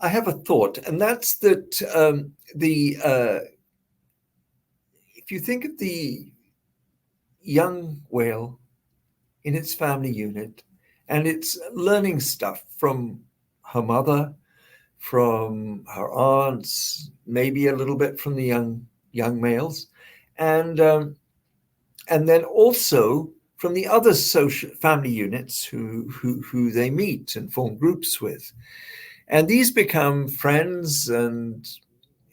I have a thought, and that's that if you think of the young whale in its family unit, and it's learning stuff from her mother, from her aunts, maybe a little bit from the young males, and then also from the other social family units who they meet and form groups with. And these become friends and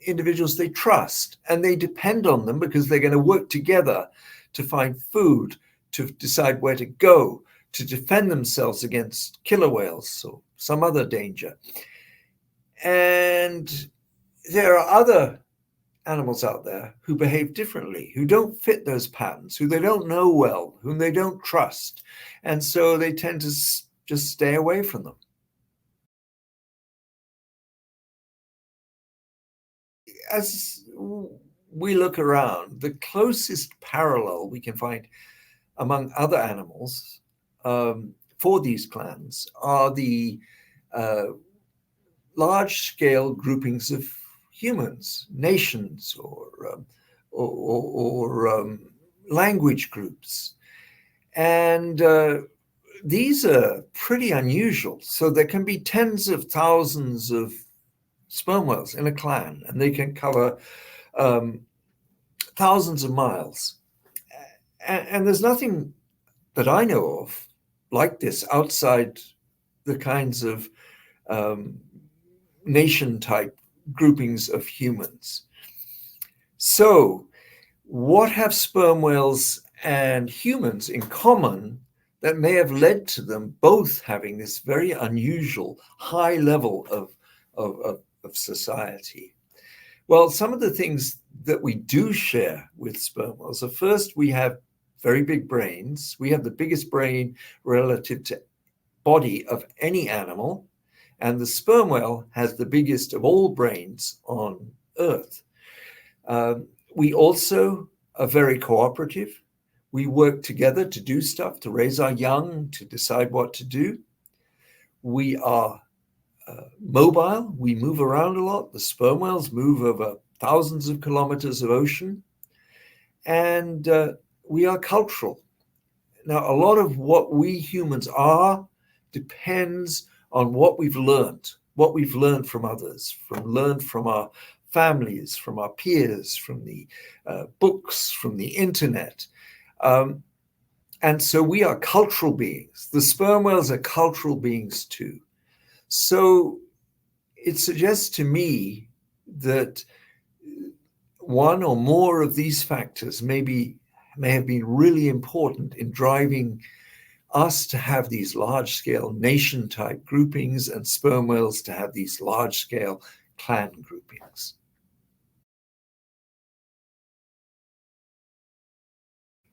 individuals they trust, and they depend on them because they're going to work together to find food, to decide where to go, to defend themselves against killer whales or some other danger. And there are other animals out there who behave differently, who don't fit those patterns, who they don't know well, whom they don't trust. And so they tend to just stay away from them. As we look around, the closest parallel we can find among other animals for these clans are the large-scale groupings of humans, nations, or language groups. And these are pretty unusual. So there can be tens of thousands of sperm whales in a clan, and they can cover thousands of miles. And there's nothing that I know of like this outside the kinds of nation-type groupings of humans. So what have sperm whales and humans in common that may have led to them both having this very unusual high level of society? Well, some of the things that we do share with sperm whales are, first, we have very big brains. We have the biggest brain relative to body of any animal, and the sperm whale has the biggest of all brains on Earth. We also are very cooperative. We work together to do stuff, to raise our young, to decide what to do. We are mobile. We move around a lot. The sperm whales move over thousands of kilometers of ocean. And we are cultural. Now, a lot of what we humans are depends on what we've learned from others, learned from our families, from our peers, from the books, from the internet. And so we are cultural beings. The sperm whales are cultural beings too. So it suggests to me that one or more of these factors may have been really important in driving us to have these large-scale nation-type groupings and sperm whales to have these large-scale clan groupings.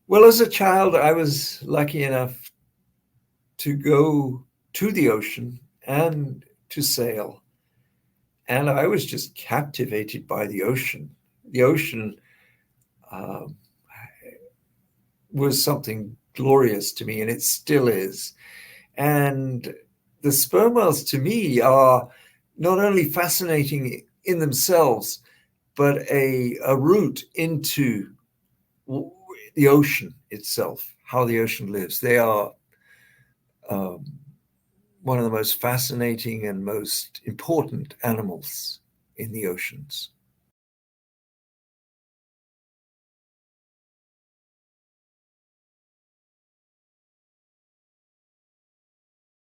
Well, as a child, I was lucky enough to go to the ocean and to sail. And I was just captivated by the ocean. The ocean was something glorious to me, and it still is. And the sperm whales, to me, are not only fascinating in themselves, but a route into the ocean itself, how the ocean lives. They are one of the most fascinating and most important animals in the oceans.